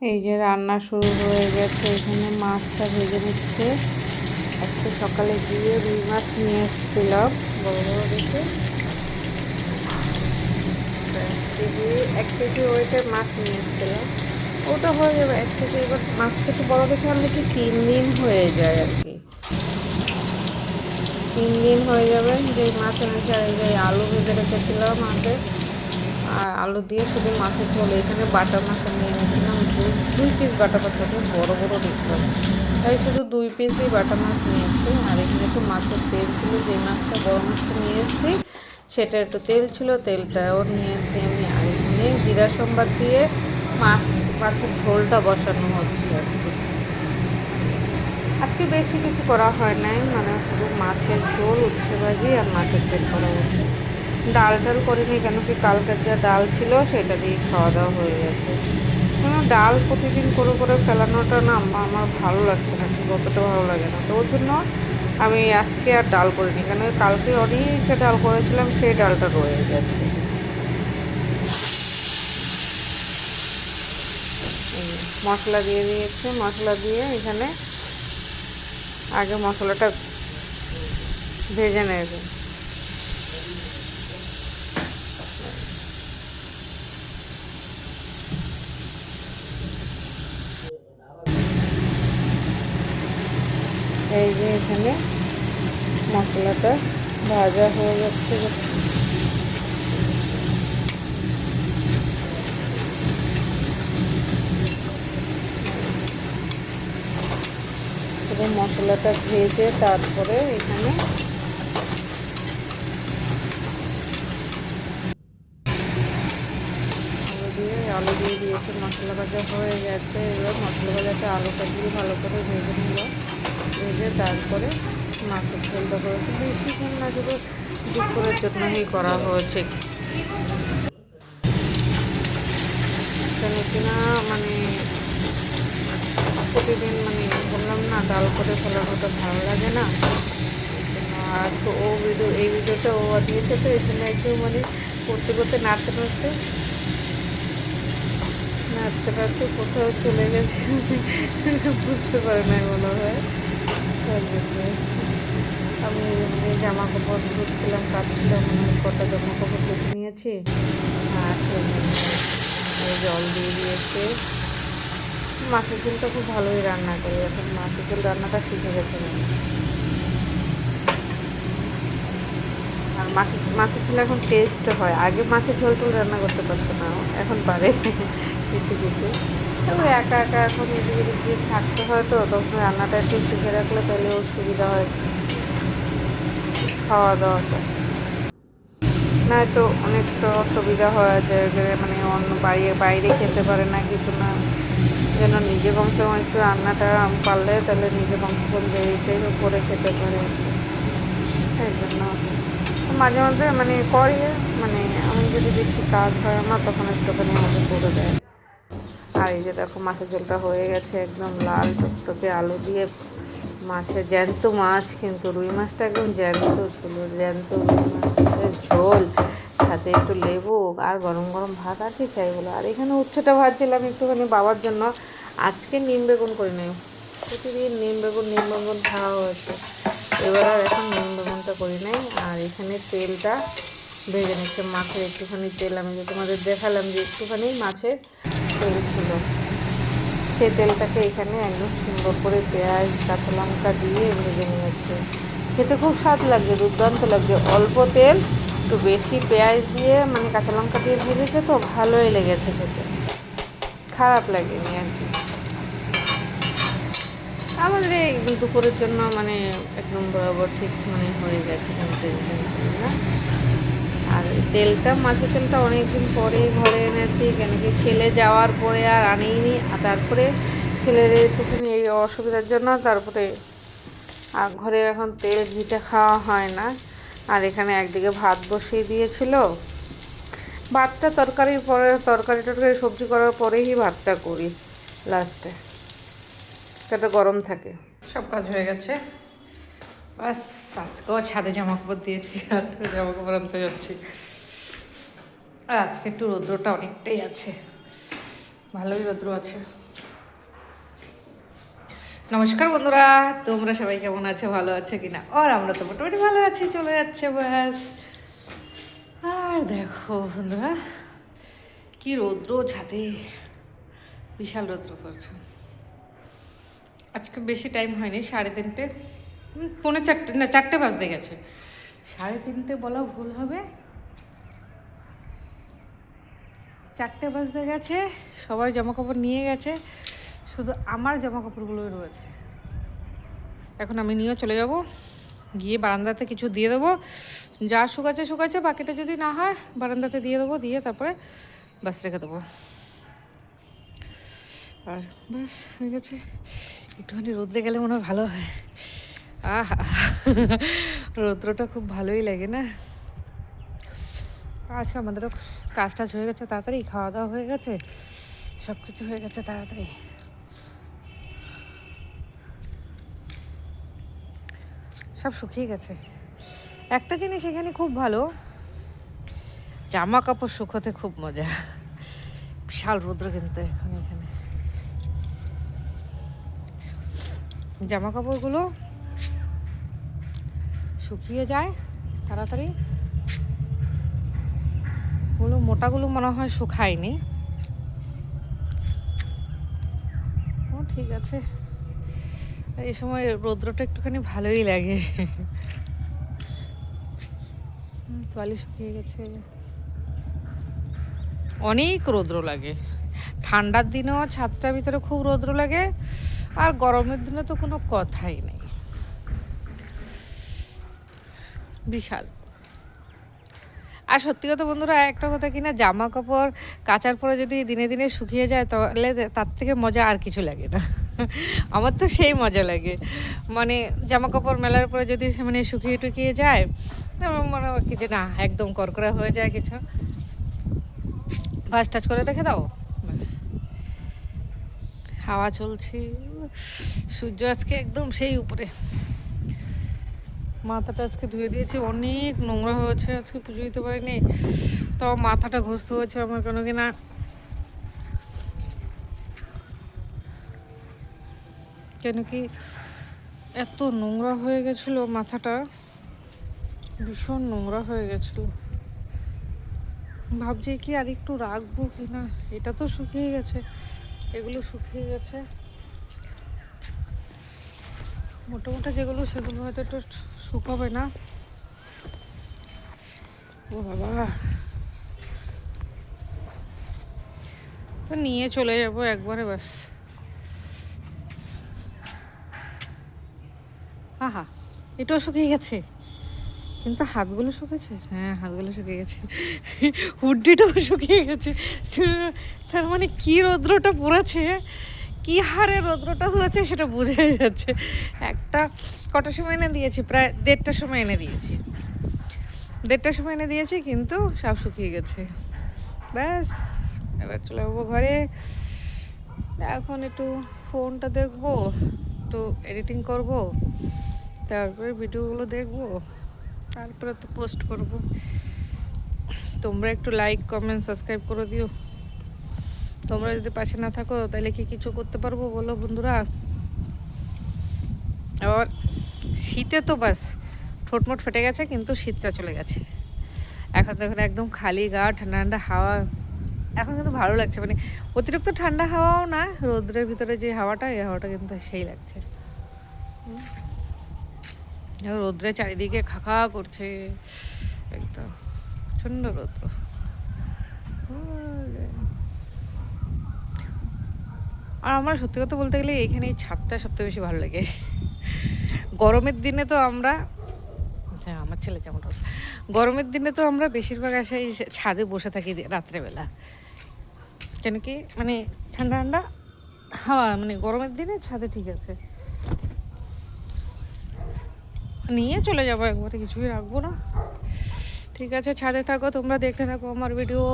এই যে রান্না শুরু হয়ে গেছে, এখানে মাছটা ভেজে নিচ্ছে। আজকে সকালে গিয়ে রুই মাছ নিয়ে এসেছিলাম বড় বড় দেখে। 1 কেজি ওয়েটের মাছ নিয়ে এসেছিলাম। ওটা হয়ে যাবে 1 কেজি। এবার মাছ থেকে বড় দেখে আনলে কি 3 দিন হয়ে যায় আর কি। 3 দিন হয়ে যাবে যে মাছ এনেছে। আর এই যে আলু ভেজে রেখেছিলাম আগে, আর আলু দিয়ে শুধু মাছের ঝোল। এখানে বাটা মাছ নিয়ে এনেছিলাম 2 পিস বাটা মাছ, বড় বড় দেখলাম, তাই শুধু 2 পিসই বাটা মাছ নিয়েছি। আর এখানে একটু মাছের তেল ছিল, যে মাছটা বড় মাছটা নিয়ে এসেছি সেটা একটু তেল ছিল, তেলটাও নিয়ে এসেছি আমি। আর এখানে জিরা সম্বার দিয়ে মাছের ঝোলটা বসানো হচ্ছে আর কি। আজকে বেশি কিছু করা হয় নাই, মানে শুধু মাছের ঝোল, উচ্ছে ভাজি আর মাছের তেল করা হয়েছে। ডাল টাল করিনি, কেন কি কালকের যা ডাল ছিল সেটা দিয়ে খাওয়া দাওয়া হয়ে গেছে। ডাল প্রতিদিন করে করে ফেলানোটা না আমার ভালো লাগছে না, ঠিক অতটা ভালো লাগে না। তো ওর জন্য আমি আজকে আর ডাল করিনি, কেন কালকে অনেকটা ডাল করেছিলাম, সেই ডালটা রয়ে গেছে। মশলা দিয়ে দিয়েছে, মশলা দিয়ে এখানে আগে মশলাটা ভেজে নেবে। এই যে এখানে মশলাটা ভাজা হয়ে যাচ্ছে। পুরো মশলাটা ভেজে তারপরে এখানে আলু দিয়ে দিয়েছে। মশলা ভাজা হয়ে গেছে। এবার মশলা ভাজাতে আলুটা দিয়ে ভালো করে ভেজে নিল। ভেজে তারপরে মাছের ঝোলটা করেছে। বেশিক্ষণ না, শুধু দুপুরের জন্যই করা হয়েছে। কেন কিনা মানে প্রতিদিন মানে বললাম না, ডাল করে ফেলানোটা ভালো লাগে না। আর তো এই ভিডিওটা ও দিয়েছে, তো এখানে একটু মানে করতে করতে নাড়তে নাড়তে নাড়তে নাড়তে কোথাও চলে গেছে, বুঝতে পারে না মনে হয়। তার জন্য আমি এমনি জামা কাপড় ধুচ্ছিলাম, কাচছিলাম, কটা জামা কাপড় ধুতে নিয়েছি। আর সেই জল দিয়ে দিয়েছে। মাছের ঝোলটা খুব ভালোই রান্না করি এখন, মাছের ঝোল রান্নাটা শিখে গেছে না। আর মাছের ঝোল এখন টেস্ট হয়। আগে মাছের ঝোল টোল রান্না করতে পারতো না, এখন পারে কিছু কিছু। তবে একা একা এখন এদিক এদিক দিয়ে থাকতে হয়, তো তখন রান্নাটা একটু শিখে রাখলে তাহলে ওর সুবিধা হয় খাওয়া দাওয়াটা। নয়তো অনেকটা অসুবিধা হয় যে মানে অন্য বাইরে বাইরে খেতে পারে না কিছু না, যেন নিজে কমসে কম একটু রান্নাটা পারলে তাহলে নিজে কমসে কম দেরিতে করে খেতে পারে। এই জন্য মাঝে মাঝে মানে করে, মানে আমি যদি বেশি কাজ হয় আমার, তখন একটুখানি আমাকে করে দেয়। আর এই যে দেখো মাছের ঝোলটা হয়ে গেছে, একদম লাল টকটকে আলু দিয়ে। মাছের জ্যান্ত মাছ, কিন্তু রুই মাছটা একদম জ্যান্ত ছিল, জ্যান্ত রুই মাছের ঝোল, সাথে একটু লেবু আর গরম গরম ভাত, আর কি চাই বলো। আর এখানে উচ্ছেটা ভাজছিলাম একটুখানি বাবার জন্য। আজকে নিম বেগুন করে নেই, প্রতিদিন নিম বেগুন খাওয়া হয়েছে, এবার আর এখন নিম বেগুনটা করি নাই। আর এখানে তেলটা ভেজে নিচ্ছে, মাছের একটুখানি তেল, আমি যে তোমাদের দেখালাম যে একটুখানি মাছের তেল ছিল, সেই তেলটাকে এখানে একদম সুন্দর করে পেঁয়াজ কাঁচা লঙ্কা দিয়ে ভেজে নিয়েছে। খেতে খুব স্বাদ লাগছে, দুর্দান্ত লাগছে। অল্প তেল, একটু বেশি পেঁয়াজ দিয়ে মানে কাঁচা লঙ্কা দিয়ে ভেজেছে, তো ভালোই লেগেছে খেতে, খারাপ লাগেনি আর কি। আমাদের এই দুপুরের জন্য মানে একদম বরাবর ঠিক মানে হয়ে গেছে, কোনো টেনশন ছিল না। আর তেলটা, মাছের তেলটা অনেকদিন পরে ঘরে এনেছি, কেন কি ছেলে যাওয়ার পরে আর আনিনি। আর তারপরে ছেলের একটুখানি এই অসুবিধার জন্য তারপরে আর ঘরে এখন তেল ঘিটা খাওয়া হয় না। আর এখানে একদিকে ভাত বসিয়ে দিয়েছিল, ভাতটা তরকারির পরে, তরকারি সবজি করার পরেই ভাতটা করি লাস্টে, যাতে গরম থাকে। সব কাজ হয়ে গেছে, বাস আজকেও ছাদে জামা কাপড় দিয়েছি, আজকে জামা কাপড় আনতে যাচ্ছি। আর আজকে একটু রৌদ্রটা অনেকটাই আছে, ভালোই রৌদ্র আছে। নমস্কার বন্ধুরা, তোমরা সবাই কেমন আছো, ভালো আছো কিনা? আর আমরা তো মোটামুটি ভালো আছি, চলে যাচ্ছে ব্যাস। আর দেখো বন্ধুরা, কি রৌদ্র ছাদে, বিশাল রৌদ্র পড়ছে। আজকে বেশি টাইম হয়নি, 3:30, পৌনে 4টে, না 4টে বাজতে গেছে। 3:30 বলা ভুল হবে, 4টে বাজতে গেছে। সবার জামা কাপড় নিয়ে গেছে, শুধু আমার জামা কাপড়গুলোই রয়েছে। এখন আমি নিয়েও চলে যাব, গিয়ে বারান্দাতে কিছু দিয়ে দেবো, যা শুকাচ্ছে শুকাচ্ছে, বাকিটা যদি না হয় বারান্দাতে দিয়ে দেবো, দিয়ে তারপরে বাস রেখে দেবো। আর বাস হয়ে গেছে। একটুখানি রোদ্রে গেলে মনে হয় ভালো হয়। আহা, রৌদ্রটা খুব ভালোই লাগে না। আজকে আমাদেরও কাজ টাজ হয়ে গেছে তাড়াতাড়ি, খাওয়া দাওয়া হয়ে গেছে, সব কিছু হয়ে গেছে তাড়াতাড়ি। সব শুকিয়ে গেছে। একটা জিনিস এখানে খুব ভালো, জামা কাপড় শুকোতে খুব মজা। বিশাল রৌদ্র কিন্তু এখন এখানে। জামা কাপড়গুলো শুকিয়ে যায় তাড়াতাড়ি। ওগুলো মোটাগুলো মনে হয় শুকায়নি। ও ঠিক আছে, এই সময় রৌদ্রটা একটুখানি ভালোই লাগে। তোয়ালি শুকিয়ে গেছে। অনেক রৌদ্র লাগে। ঠান্ডার দিনেও ছাদটার ভিতরে খুব রৌদ্র লাগে, আর গরমের দিনে তো কোনো কথাই নেই, বিশাল। আর সত্যি কথা বন্ধুরা, একটা কথা কিনা, জামা কাপড় কাচার পরে যদি দিনে দিনে শুকিয়ে যায়, তাহলে তার থেকে মজা আর কিছু লাগে না। আমার তো সেই মজা লাগে, মানে জামা কাপড় মেলার পরে যদি মানে শুকিয়ে টুকিয়ে যায়, মনে হয় কি যে না, একদম করকরা হয়ে যায়, কিছু ভাঁজ টাচ করে রেখে দাও, হাওয়া চলছে, সূর্য আজকে একদম সেই উপরে। মাথাটা আজকে ধুয়ে দিয়েছি, অনেক নোংরা হয়েছে, আজকে পুজো দিতে পারিনি, তাও মাথাটা ঘষতে হয়েছে আমার, কেন কি না এত নোংরা হয়ে গেছিলো, মাথাটা ভীষণ নোংরা হয়ে গেছিলো। ভাবছি কি আর একটু রাখবো কি না, এটা তো শুকিয়ে গেছে, এগুলো শুকিয়ে গেছে, মোটামুটি যেগুলো সেগুলো হয়তো একটু শুকাবে না। ও বাবা, তো নিয়ে চলে যাবো একবারে ব্যাস। আহা, এটাও শুকিয়ে গেছে, কিন্তু হাতগুলো শুকেছে। হ্যাঁ, হাতগুলো শুকিয়ে গেছে, হুড্ডিটাও শুকিয়ে গেছে। তার মানে কি রৌদ্রটা পড়েছে, কি হারে রৌদ্রটা হয়েছে সেটা বোঝাই যাচ্ছে। একটা কটার সময় এনে দিয়েছি, প্রায় 1:30টার সময় এনে দিয়েছি, 1:30টার সময় এনে দিয়েছি, কিন্তু সব শুকিয়ে গেছে। ব্যাস, এবার চলে যাবো ঘরে। এখন একটু ফোনটা দেখবো, একটু এডিটিং করব, তারপরে ভিডিওগুলো দেখবো, তারপরে তো পোস্ট করব। তোমরা একটু লাইক কমেন্ট সাবস্ক্রাইব করে দিও। তোমরা যদি পাশে না থাকো তাহলে কি কিছু করতে পারবো বলো বন্ধুরা। আবার শীতে তো বাস ঠোঁটমোট ফেটে গেছে, কিন্তু শীতটা চলে গেছে। এখন দেখুন একদম খালি গা, ঠান্ডা ঠান্ডা হাওয়া, এখন কিন্তু ভালো লাগছে, মানে অতিরিক্ত ঠান্ডা হাওয়াও না, রোদ্রের ভিতরে যে হাওয়াটা, এই হাওয়াটা কিন্তু সেই লাগছে। রোদ্রে চারিদিকে খাখা করছে, একদম প্রচণ্ড রৌদ্র। আর আমার সত্যি কথা বলতে গেলে এখানে এই ছাদটা সবথেকে বেশি ভালো লাগে। গরমের দিনে তো আমরা, আমার ছেলে যেমন, গরমের দিনে তো আমরা বেশিরভাগ আসে এই ছাদে বসে থাকি রাত্রেবেলা, কেন কি মানে ঠান্ডা ঠান্ডা হাওয়া, মানে গরমের দিনে ছাদে ঠিক আছে। নিয়ে চলে যাবো একবারে, কিছুই রাখবো না। ঠিক আছে, ছাদে থাকো তোমরা, দেখতে থাকো আমার ভিডিও।